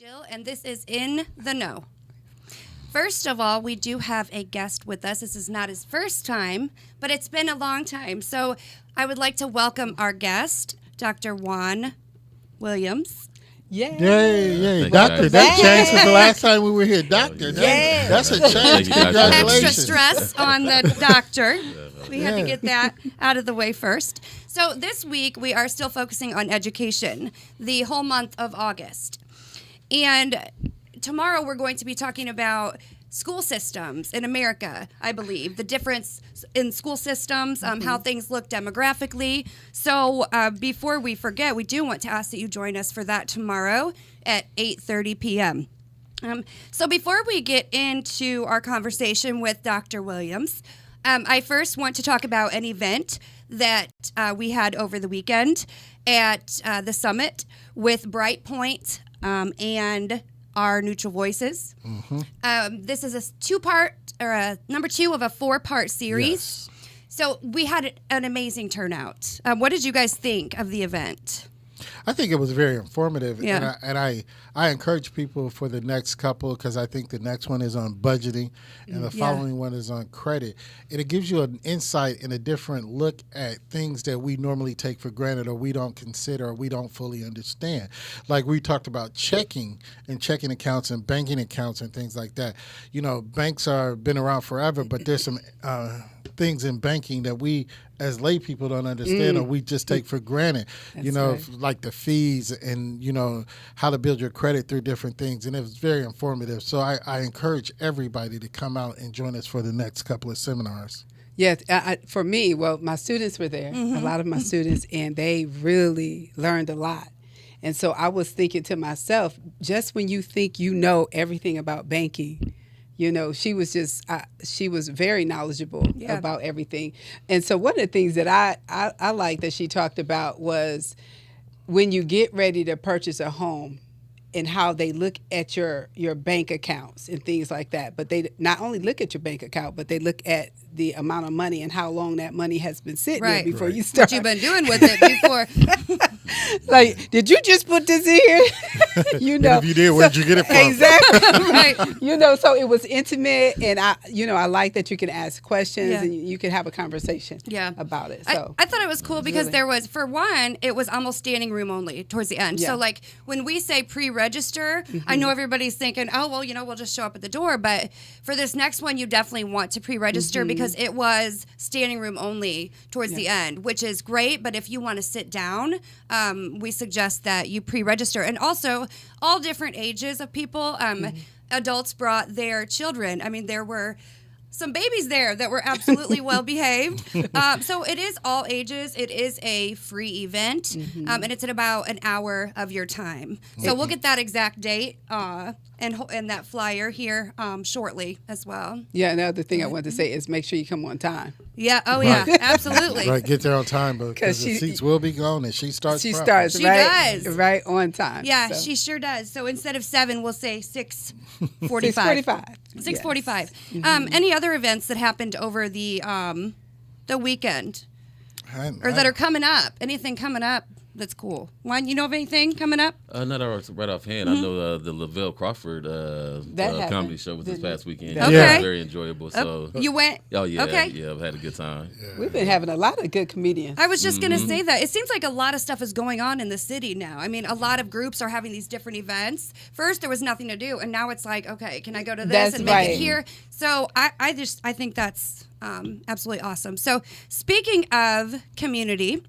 Jill, and this is In the Know. First of all, we do have a guest with us. This is not his first time, but it's been a long time. So I would like to welcome our guest, Dr. Juan Williams. Yay. Yay. Doctor, that changed since the last time we were here. Doctor, that's a change. Congratulations. Extra stress on the doctor. We had to get that out of the way first. So this week, we are still focusing on education, the whole month of August. And tomorrow, we're going to be talking about school systems in America, I believe, the difference in school systems, how things look demographically. So before we forget, we do want to ask that you join us for that tomorrow at 8:30 p.m. So before we get into our conversation with Dr. Williams, I first want to talk about an event that we had over the weekend at the summit with Brightpoint and our Neutral Voices. This is a two-part, or a number two of a four-part series. Yes. So we had an amazing turnout. What did you guys think of the event? I think it was very informative, Yeah. and I encourage people for the next couple, because I think the next one is on budgeting and the following one is on credit. And it gives you an insight and a different look at things that we normally take for granted or we don't consider or we don't fully understand. Like we talked about checking and checking accounts and banking accounts and things like that. You know, banks are been around forever, but there's some things in banking that we as lay people don't understand or we just take for granted. That's you know, right. like the fees and, you know, how to build your credit through different things. And it was very informative. So I encourage everybody to come out and join us for the next couple of seminars. Yes, for me, well, my students were there, a lot of my students, and they really learned a lot. And so I was thinking to myself, just when you think you know everything about banking, you know, she was very knowledgeable about everything. And so one of the things that I like that she talked about was when you get ready to purchase a home and how they look at your bank accounts and things like that. But they not only look at your bank account, but they look at the amount of money and how long that money has been sitting there before you start. What you've been doing with it before. Like, did you just put this in here? You know, And if you did, where'd you get it from? Exactly. Right. You know, so it was intimate, and I like that you can ask questions and you can have a conversation about it. So I thought it was cool because really, there was, for one, it was almost standing room only towards the end. Yeah. So like when we say pre-register, I know everybody's thinking, oh, well, you know, we'll just show up at the door. But for this next one, you definitely want to pre-register because it was standing room only towards the end, which is great. But if you want to sit down, we suggest that you pre-register. And also all different ages of people. Adults brought their children. I mean, there were some babies there that were absolutely well behaved. So it is all ages. It is a free event, and it's at about an hour of your time. So we'll get that exact date and that flyer here shortly as well. yeah. Another thing I wanted to say is make sure you come on time. Yeah. Oh, yeah. Absolutely. Right, get there on time, because the seats will be gone, and she starts. She proper. starts She right, does. right on time. Yeah, so. she sure does. So instead of 7, we'll say 6:45. 6:45. 6:45. Any other events that happened over the weekend or that are coming up? Anything coming up that's cool? Juan, you know of anything coming up? Not right offhand. I know the Lavelle Crawford comedy show was this past weekend. Okay. It was very enjoyable. So You went? oh yeah, Okay. yeah, I've had a good time. We've been having a lot of good comedians. I was just going to say that. It seems like a lot of stuff is going on in the city now. I mean, a lot of groups are having these different events. First, there was nothing to do, and now it's like, okay, can I go to this That's and make right. it here? So I think that's absolutely awesome. So speaking of community,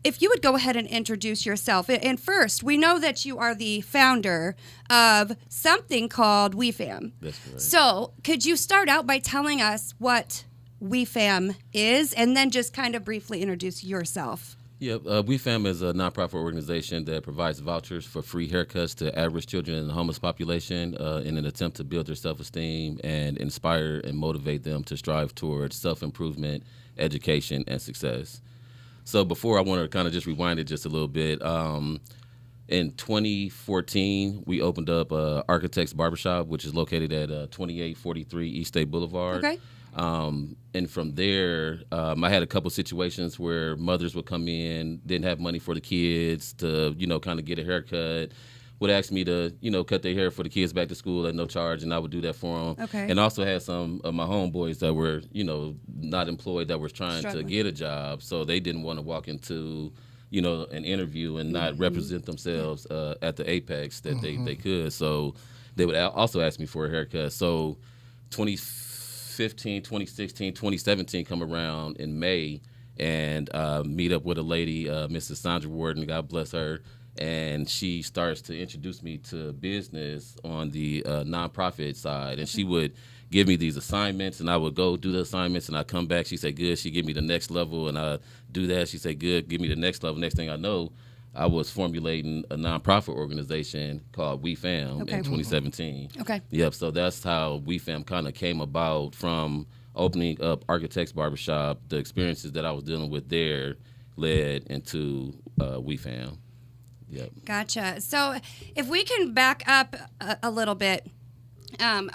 if you would go ahead and introduce yourself. And first, we know that you are the founder of something called WeFAM. That's correct. So could you start out by telling us what WeFAM is, and then just kind of briefly introduce yourself? Yep, WeFAM is a nonprofit organization that provides vouchers for free haircuts to average children in the homeless population in an attempt to build their self-esteem and inspire and motivate them to strive towards self-improvement, education, and success. So before, I want to kind of just rewind it just a little bit. In 2014, we opened up Architects Barbershop, which is located at 2843 East State Boulevard. Okay. And from there, I had a couple situations where mothers would come in, didn't have money for the kids to, kind of get a haircut. would ask me to, cut their hair for the kids back to school at no charge, and I would do that for them. Okay. And also had some of my homeboys that were, not employed, that were trying Struggling. to get a job, so they didn't want to walk into, an interview and not represent themselves at the apex that they could. So they would also ask me for a haircut. So 2015, 2016, 2017 come around in May, and meet up with a lady, Mrs. Sandra Warden, God bless her, and she starts to introduce me to business on the nonprofit side, and she would give me these assignments, and I would go do the assignments, and I come back, she said, good, she give me the next level, and I do that, she said, good, give me the next level. Next thing I know, I was formulating a nonprofit organization called WeFAM in 2017. Okay. Yep, so that's how WeFAM kind of came about, from opening up Architects Barbershop. The experiences that I was dealing with there led into WeFAM. Yep. Gotcha. So if we can back up a little bit,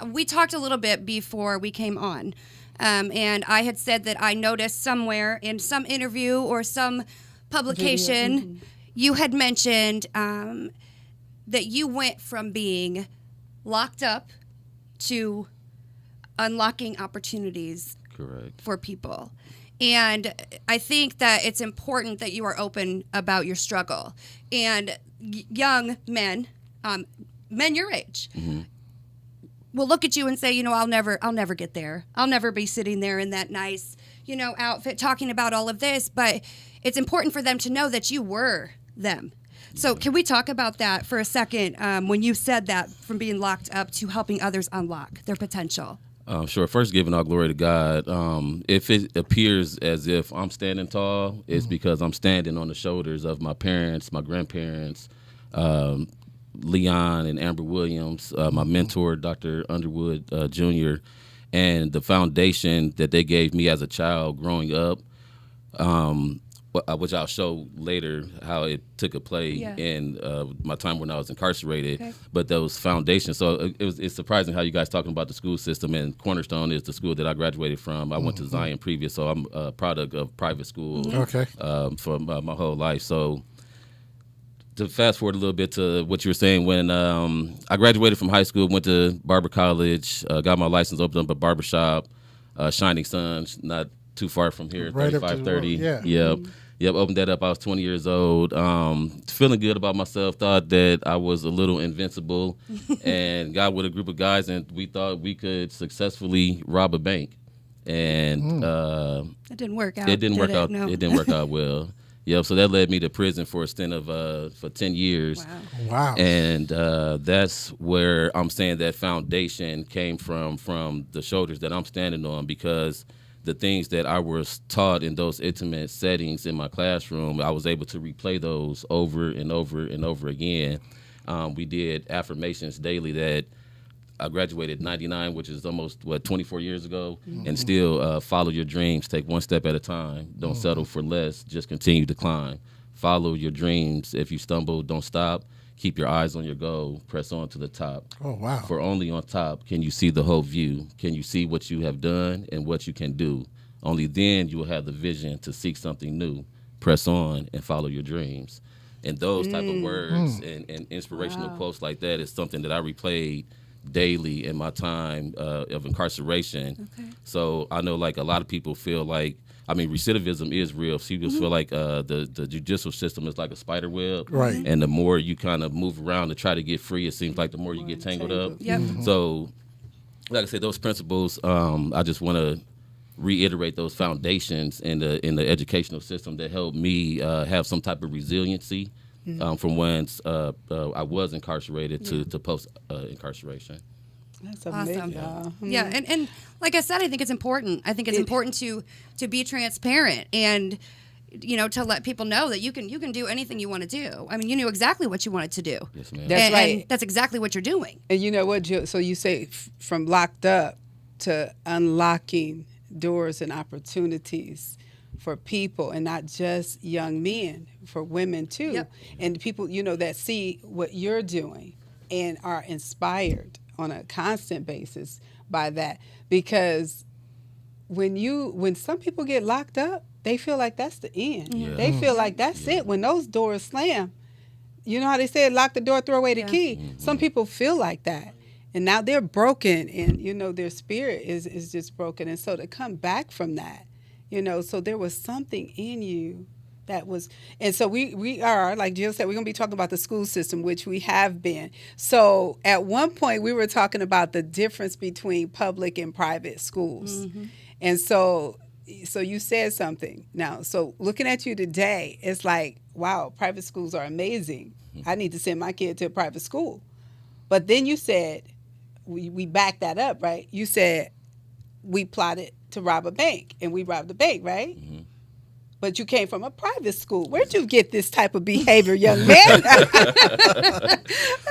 we talked a little bit before we came on, and I had said that I noticed somewhere in some interview or some publication, you had mentioned that you went from being locked up to unlocking opportunities Correct. for people. And I think that it's important that you are open about your struggle. And young men, men your age, will look at you and say, I'll never get there. I'll never be sitting there in that nice, outfit talking about all of this. But it's important for them to know that you were them. So can we talk about that for a second, when you said that, from being locked up to helping others unlock their potential? Sure. First, giving all glory to God. If it appears as if I'm standing tall, it's because I'm standing on the shoulders of my parents, my grandparents, Leon and Amber Williams, my mentor, Dr. Underwood Jr., and the foundation that they gave me as a child growing up, which I'll show later how it took a play in my time when I was incarcerated. Okay. But those foundations, so it's surprising how you guys talking about the school system, and Cornerstone is the school that I graduated from. I went to Zion previous, so I'm a product of private school for my whole life. So to fast forward a little bit to what you were saying, when I graduated from high school, went to Barber College, got my license, opened up a barbershop, Shining Suns, not too far from here, right 3530. Yeah. Yep, opened that up. I was 20 years old, feeling good about myself, thought that I was a little invincible, and got with a group of guys, and we thought we could successfully rob a bank. And it didn't work out. It didn't work out. No. It didn't work out well. Yep, so that led me to prison for a stint of for 10 years. Wow. And that's where I'm saying that foundation came from the shoulders that I'm standing on, because the things that I was taught in those intimate settings in my classroom, I was able to replay those over and over and over again. We did affirmations daily that I graduated 99, which is almost, 24 years ago, and still follow your dreams. Take one step at a time. Don't settle for less. Just continue to climb. Follow your dreams. If you stumble, don't stop. Keep your eyes on your goal. Press on to the top. Oh, wow. For only on top can you see the whole view. Can you see what you have done and what you can do? Only then you will have the vision to seek something new. Press on and follow your dreams. And those type of words and inspirational quotes like that is something that I replayed daily in my time of incarceration. Okay. So I know, like, a lot of people feel like, recidivism is real. People feel like the judicial system is like a spider web. Right. And the more you kind of move around to try to get free, it seems like the more you get tangled up. Yep. So, like I said, those principles, I just want to reiterate those foundations in the educational system that helped me have some type of resiliency from once I was incarcerated to post incarceration. That's awesome. amazing. Yeah, and like I said, I think it's important. I think it's important to be transparent and, to let people know that you can do anything you want to do. I mean, you knew exactly what you wanted to do. Yes, ma'am. That's right. And that's exactly what you're doing. And you know what, Jill? So you say from locked up to unlocking doors and opportunities for people, and not just young men, for women too. Yep. And people, that see what you're doing and are inspired on a constant basis by that. Because when some people get locked up, they feel like that's the end. Yeah. They feel like that's it. When those doors slam, you know how they said, lock the door, throw away the Yeah. key. Some people feel like that. And now they're broken, and, you know, their spirit is just broken. And so to come back from that, you know, so there was something in you that was, and so we are, like Jill said, we're going to be talking about the school system, which we have been. So at one point we were talking about the difference between public and private schools. And so you said something. Now, so looking at you today, it's like, wow, private schools are amazing. I need to send my kid to a private school. But then you said, we backed that up, right? You said we plotted to rob a bank, and we robbed the bank, right? But you came from a private school. Where'd you get this type of behavior, young man?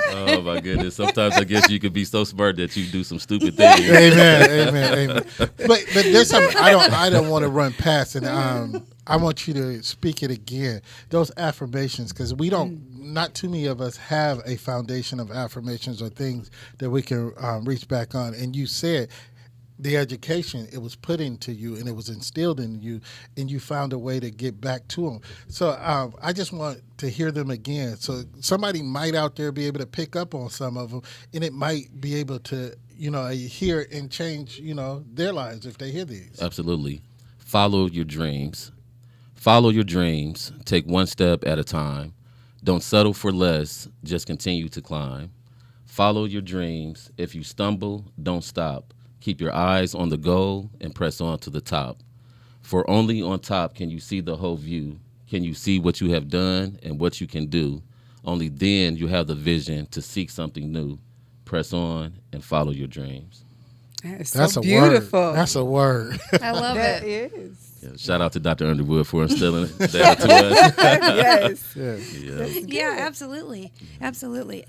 Oh my goodness! Sometimes I guess you could be so smart that you do some stupid things. Amen. But there's something I don't want to run past, and I want you to speak it again. Those affirmations, because we don't. Not too many of us have a foundation of affirmations or things that we can reach back on. And you said the education, it was put into you and it was instilled in you, and you found a way to get back to them. So I just want to hear them again. So somebody might out there be able to pick up on some of them, and it might be able to, you know, hear and change, you know, their lives if they hear these. Absolutely. Follow your dreams. Follow your dreams. Take one step at a time. Don't settle for less. Just continue to climb. Follow your dreams. If you stumble, don't stop. Keep your eyes on the goal and press on to the top. For only on top can you see the whole view. Can you see what you have done and what you can do? Only then you have the vision to seek something new. Press on and follow your dreams. That's That's so a beautiful. word. That's a word. I love That it. is. Yeah, shout out to Dr. Underwood for instilling that to us. Yes. Yeah, absolutely. Absolutely.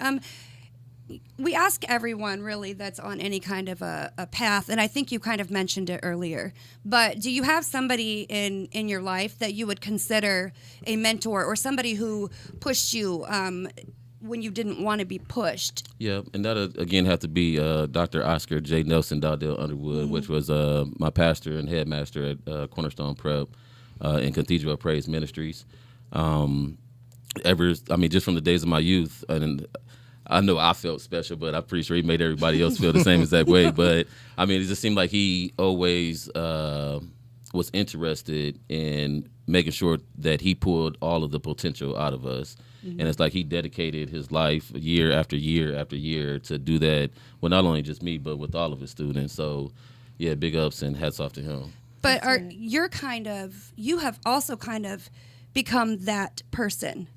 We ask everyone really that's on any kind of a path, and I think you kind of mentioned it earlier, but do you have somebody in your life that you would consider a mentor or somebody who pushed you when you didn't want to be pushed? Yeah, and that again have to be Dr. Oscar J. Nelson Dowdell Underwood, which was my pastor and headmaster at Cornerstone Prep in Cathedral of Praise Ministries. Just from the days of my youth, and I know I felt special, but I'm pretty sure he made everybody else feel the same exact way. But I mean, it just seemed like he always was interested in making sure that he pulled all of the potential out of us. And it's like he dedicated his life year after year after year to do that with not only just me, but with all of his students. So, yeah, big ups and hats off to him. But you have also kind of become that person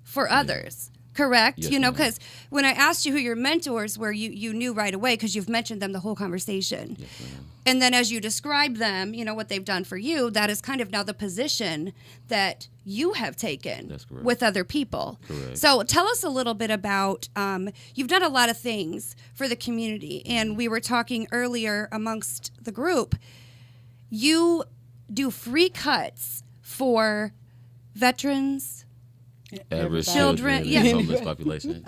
for others. Correct? Yes, you know, ma'am. because when I asked you who your mentors were, you knew right away because you've mentioned them the whole conversation. Yes, ma'am. And then as you describe them, you know, what they've done for you, that is kind of now the position that you have taken That's correct. with other people. Correct. So tell us a little bit about, you've done a lot of things for the community. And we were talking earlier amongst the group, you do free cuts for veterans, Average Children, children yeah. and homeless population.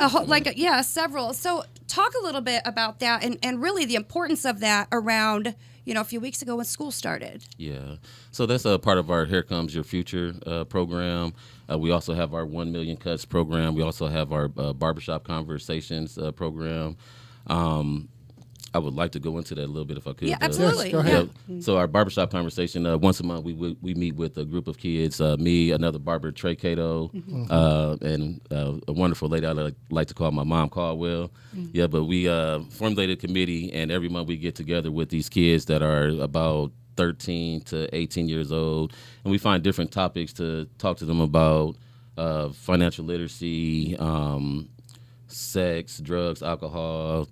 several. So talk a little bit about that and really the importance of that around, you know, a few weeks ago when school started. Yeah. So that's a part of our Here Comes Your Future program. We also have our 1 Million Cuts program. We also have our Barbershop Conversations program. I would like to go into that a little bit if I could. Yeah, absolutely. Yes, go ahead. Yeah. So our barbershop conversation, once a month we meet with a group of kids, me, another barber, Trey Cato, and a wonderful lady I like to call my mom, Caldwell. Yeah, but we formulated a committee, and every month we get together with these kids that are about 13 to 18 years old, and we find different topics to talk to them about, financial literacy, sex, drugs, alcohol,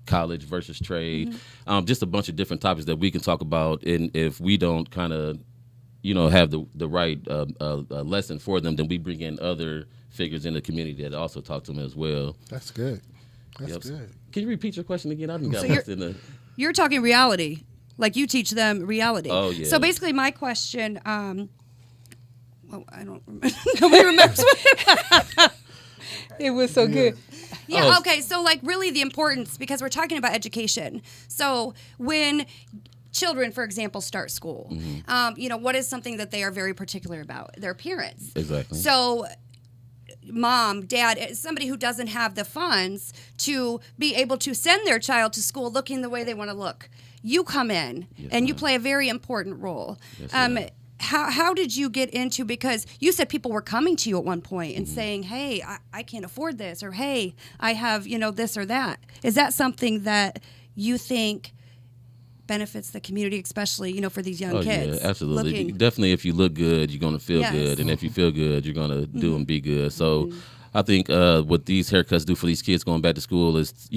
college versus trade, just a bunch of different topics that we can talk about. And if we don't kind of, you know, have the right lesson for them, then we bring in other figures in the community that also talk to them as well. That's good. That's Yep. good. Can you repeat your question again? I didn't got So lost in the. You're talking reality, like you teach them reality. Oh, yeah. So basically, my question, I don't remember. Nobody remembers. It was so good. Yeah, Oh. okay. So, like, really the importance, because we're talking about education. So, when children, for example, start school, you know, what is something that they are very particular about? Their appearance. Exactly. So, mom, dad, somebody who doesn't have the funds to be able to send their child to school looking the way they want to look. You come in and you play a very important role. Yes, How did you get into, because you said people were coming to you at one point and saying, hey, I can't afford this, or hey, I have, this or that. Is that something that you think benefits the community, especially, for these young kids? Yeah, absolutely. Definitely, if you look good, you're going to feel good. And if you feel good, you're going to do and be good. So I think what these haircuts do for these kids going back to school is,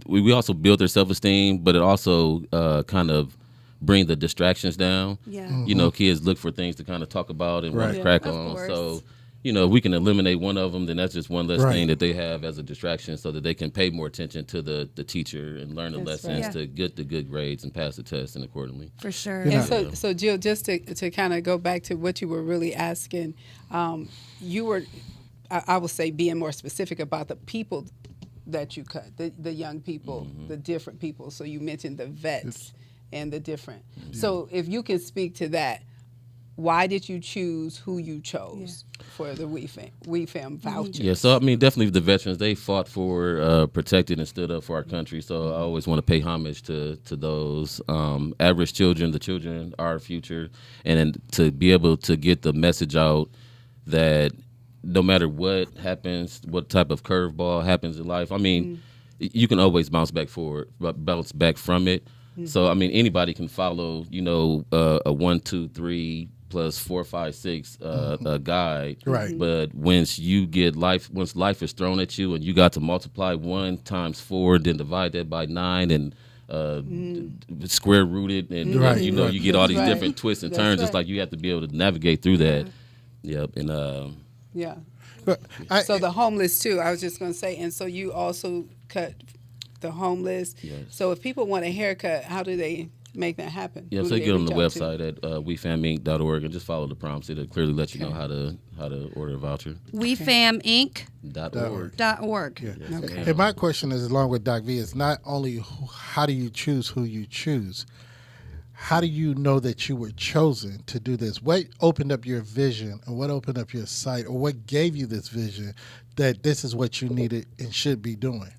we also build their self-esteem, but it also kind of bring the distractions down. Yeah. Kids look for things to kind of talk about and want to Yeah, crack of on. course. So, if we can eliminate one of them, then that's just one less thing that they have as a distraction, so that they can pay more attention to the teacher and learn the lessons to get the good grades and pass the test and accordingly. For sure. And so Jill, just to kind of go back to what you were really asking, you were, I will say, being more specific about the people that you cut, the young people, the different people. So you mentioned the vets and the different. So if you can speak to that, why did you choose who you chose for the WeFAM vouchers? Yeah, so definitely the veterans, they fought for, protected and stood up for our country. So I always want to pay homage to those average children. The children are our future, and then to be able to get the message out that no matter what happens, what type of curveball happens in life, you can always bounce back from it. So anybody can follow, a 1, 2, 3 plus 4, 5, 6 guide. Right. But once life is thrown at you and you got to multiply 1 times 4, then divide that by 9 and square root it, and you get all these different twists and turns. It's like you have to be able to navigate through that. Yep. And Yeah. But So the homeless too, I was just going to say, and so you also cut the homeless. Yes. So if people want a haircut, how do they make that happen? yeah, Who so do you get on the reach out to? website at wefaminc.org and just follow the prompts. It'll clearly let you know how to order a voucher. WeFAMinc.org. Yeah. Okay. And my question is, along with Doc V, is not only how do you choose who you choose, how do you know that you were chosen to do this? What opened up your vision, and what opened up your sight, or what gave you this vision that this is what you needed and should be doing?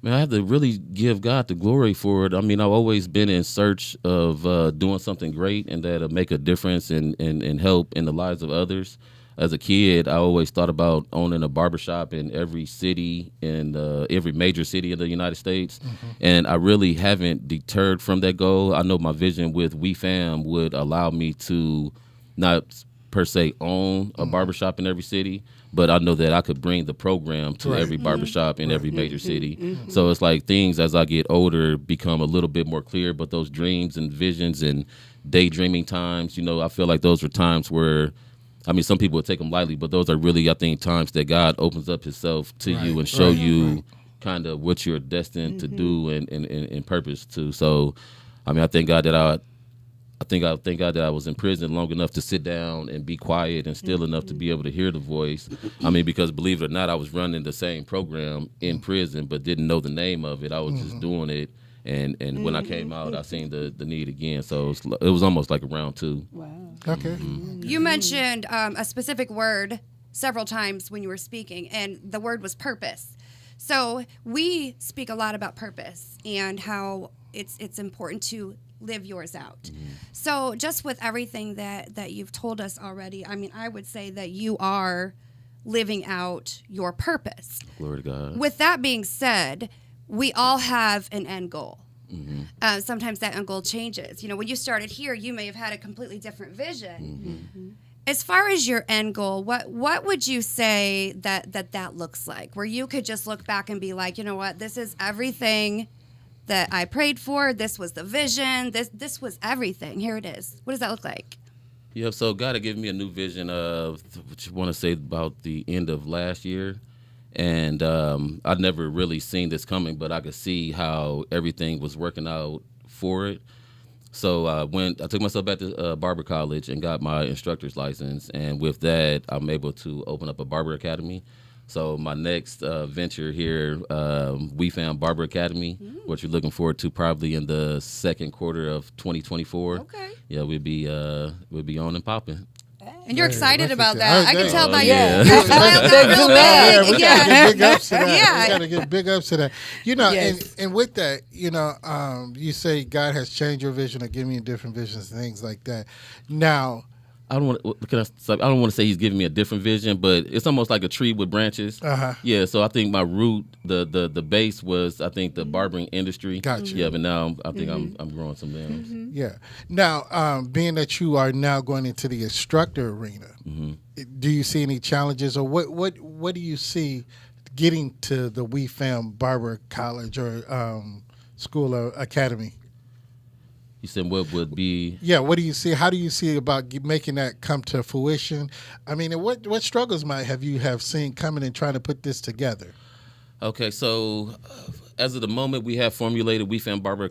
Man, I have to really give God the glory for it. I've always been in search of doing something great and that'll make a difference and help in the lives of others. As a kid, I always thought about owning a barbershop in every city, in every major city in the United States. And I really haven't deterred from that goal. I know my vision with WeFAM would allow me to not per se own a barbershop in every city, but I know that I could bring the program to every barbershop in every major city. So it's like things as I get older become a little bit more clear, but those dreams and visions and daydreaming times, I feel like those are times where, some people would take them lightly, but those are really, I think, times that God opens up himself to you and show you kind of what you're destined to do and purpose to. So, I thank God that thank God that I was in prison long enough to sit down and be quiet and still enough to be able to hear the voice. Because believe it or not, I was running the same program in prison, but didn't know the name of it. I was just doing it. And when I came out, I seen the need again. So it was almost like a round 2. Wow. Okay. You mentioned a specific word several times when you were speaking, and the word was purpose. So we speak a lot about purpose and how it's important to live yours out. So just with everything that you've told us already, I would say that you are living out your purpose. Glory to God. With that being said, we all have an end goal. Sometimes that end goal changes. When you started here, you may have had a completely different vision. As far as your end goal, what would you say that looks like? Where you could just look back and be like, you know what, this is everything that I prayed for. This was the vision. This was everything. Here it is. What does that look like? Yeah, so God had given me a new vision of what you want to say about the end of last year. And I'd never really seen this coming, but I could see how everything was working out for it. So I took myself back to barber college and got my instructor's license. And with that, I'm able to open up a barber academy. So my next venture here, WeFAM Barber Academy, what you're looking forward to probably in the second quarter of 2024. Okay. Yeah, we'll be on and popping. And you're Hey, excited look at about you. that. Oh, I can dang. tell by Yeah. your smile got real Yeah, big. we gotta get big ups to that. Yeah. We gotta get big ups to that. You know, Yes. and with that, you know, you say God has changed your vision or given you different visions and things like that. Now, I don't want to say he's giving me a different vision, but it's almost like a tree with branches. Uh-huh. Yeah, so I think my root, the base was I think the barbering industry. Gotcha. Yeah, but now I think I'm growing some limbs. yeah. Now, being that you are now going into the instructor arena, do you see any challenges, or what do you see getting to the WeFAM Barber College or school or academy? You said what would be? Yeah, what do you see? How do you see about making that come to fruition? I mean, and what struggles might you have seen coming and trying to put this together? Okay, so as of the moment, we have formulated WeFAM Barber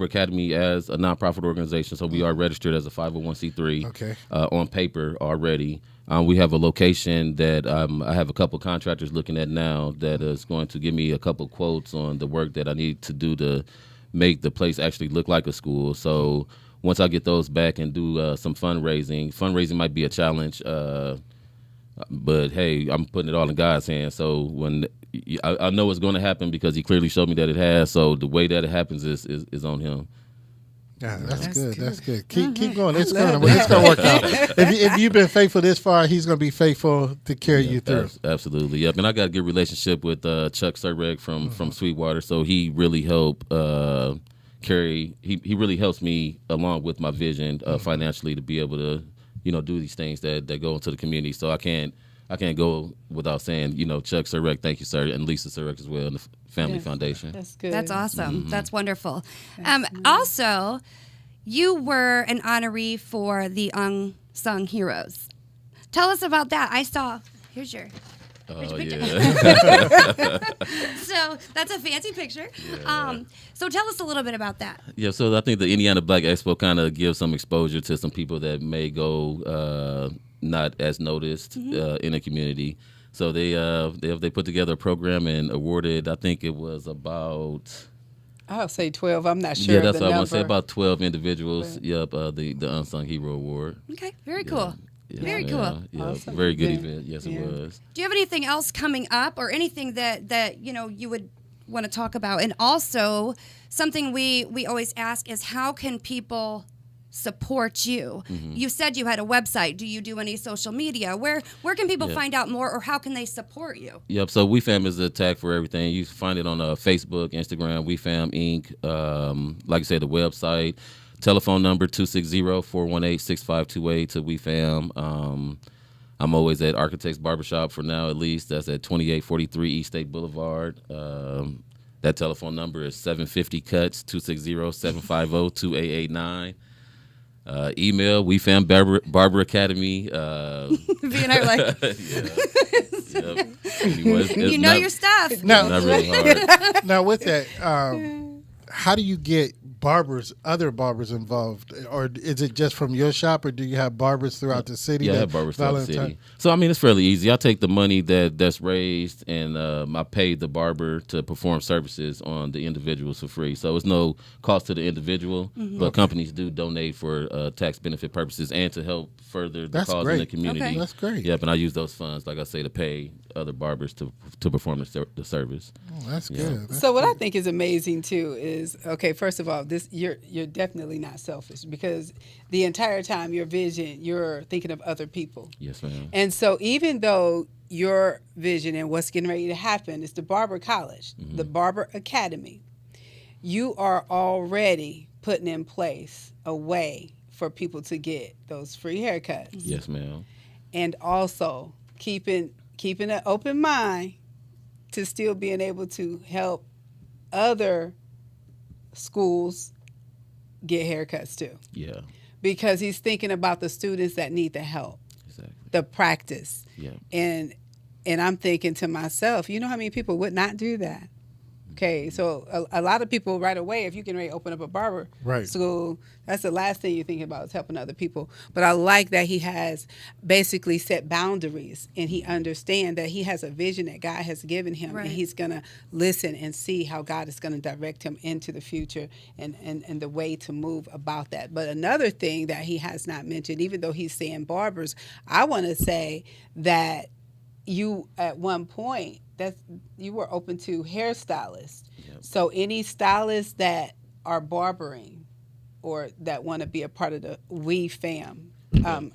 Academy as a nonprofit organization. So we are registered as a 501c3 Okay. On paper already. We have a location that I have a couple contractors looking at now that is going to give me a couple quotes on the work that I need to do to make the place actually look like a school. So once I get those back and do some fundraising might be a challenge. But hey, I'm putting it all in God's hands. So when I know it's going to happen because He clearly showed me that it has. So the way that it happens is on Him. Yeah, that's good. good. That's good. Keep going. It's love gonna that. work out. If you've been faithful this far, He's gonna be faithful to carry you through. Absolutely. Yep. And I got a good relationship with Chuck Surbeck from Sweetwater. So he really helped carry. He really helps me along with my vision financially to be able to do these things that go into the community. So I can't go without saying Chuck Surbeck, thank you, sir, and Lisa Surbeck as well, and the Family Foundation. That's good. That's awesome. That's wonderful. Also, you were an honoree for the Unsung Heroes. Tell us about that. I saw. Here's your picture. Yeah. So that's a fancy picture. Yeah. So tell us a little bit about that. Yeah, so I think the Indiana Black Expo kind of gives some exposure to some people that may go not as noticed in the community. So they put together a program and awarded, I think it was about... I'll say 12. I'm not sure. Yeah, that's of the what I number. want to say. About 12 individuals. Yep, the Unsung Hero Award. Okay, very cool. Yeah, Very cool. Yeah, Awesome. very good Yeah. event. Yes, Yeah. it was. Do you have anything else coming up, or anything that you would want to talk about? And also, something we always ask is, how can people support you? You said you had a website. Do you do any social media? Where can people find out more, or how can they support you? Yep. So WeFAM is the tag for everything. You can find it on Facebook, Instagram, WeFAM Inc. Like I said, the website, telephone number 260-418-6528 to WeFAM. I'm always at Architects Barbershop for now, at least. That's at 2843 East State Boulevard. That telephone number is 750-CUTS, 260-750-2889. Email WeFAM Barber Academy. V and I are like, Yep. Anyway, you know your stuff. Now, not really hard. now with that, how do you get other barbers involved, or is it just from your shop, or do you have barbers throughout the city? Yeah, I that have barbers throughout the volunteer? city. So I mean, it's fairly easy. I take the money that's raised, and I pay the barber to perform services on the individuals for free. So it's no cost to the individual, but companies do donate for tax benefit purposes and to help further the That's cause great. in the community. Okay. That's great. Yep, and I use those funds, like I say, to pay other barbers to perform the service. Oh, that's good. That's So what I good. think is amazing too is, okay, first of all, you're definitely not selfish, because the entire time your vision, you're thinking of other people. Yes, ma'am. And so even though your vision and what's getting ready to happen is the Barber College, the Barber Academy, you are already putting in place a way for people to get those free haircuts. Yes, ma'am. And also keeping an open mind to still being able to help other schools get haircuts too, Yeah, because he's thinking about the students that need the help, exactly. the practice. Yeah. And I'm thinking to myself, you know how many people would not do that? Okay, so a lot of people right away, if you can really open up a barber Right. school, that's the last thing you're thinking about is helping other people. But I like that he has basically set boundaries, and he understands that he has a vision that God has given him, Right. and he's going to listen and see how God is going to direct him into the future and the way to move about that. But another thing that he has not mentioned, even though he's saying barbers, I want to say that you at one point you were open to hairstylists. Yep. So any stylists that are barbering or that want to be a part of the WeFAM,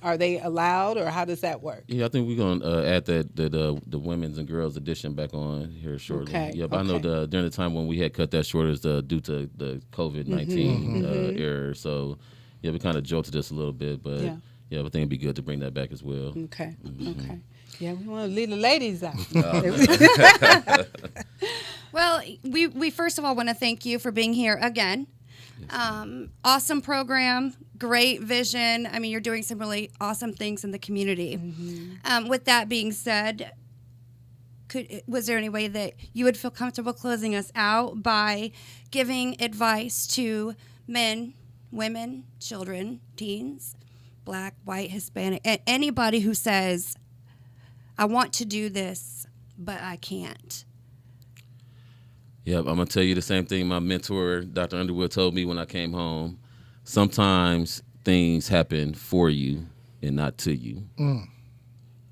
are they allowed, or how does that work? Yeah, I think we're gonna add the women's and girls edition back on here shortly. Okay, Yep, I know okay. during the time when we had cut that short is due to the COVID-19 era. So yeah, we kind of jolted us a little bit, but Yeah. yeah, I think it'd be good to bring that back as well. Okay, okay. Yeah, we want to leave the ladies out. Well, we first of all want to thank you for being here again. Awesome program, great vision. I mean, you're doing some really awesome things in the community. With that being said, was there any way that you would feel comfortable closing us out by giving advice to men, women, children, teens, Black, white, Hispanic, anybody who says, I want to do this, but I can't? Yep, I'm gonna tell you the same thing my mentor, Dr. Underwood, told me when I came home. Sometimes things happen for you and not to you.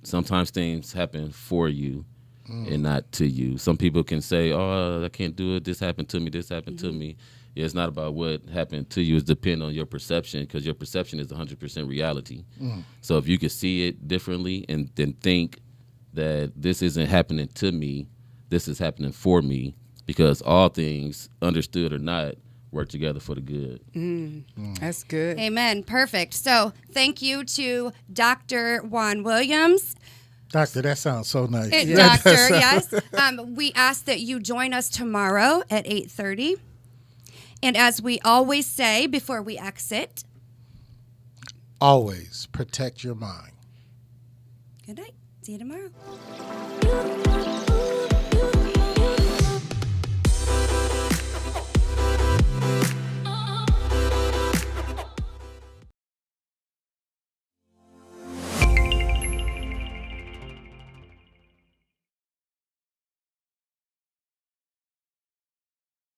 Sometimes things happen for you and not to you. Some people can say, "Oh, I can't do it. This happened to me. This happened to me." Yeah, it's not about what happened to you. It's depend on your perception, because your perception is 100% reality. So if you can see it differently and then think that this isn't happening to me, this is happening for me, because all things, understood or not, work together for the good. That's good. Amen. Perfect. So thank you to Dr. Juan Williams. Doctor, that sounds so nice. Doctor, yes. We ask that you join us tomorrow at 8:30. And as we always say before we exit, Always protect your mind. good night. See you tomorrow.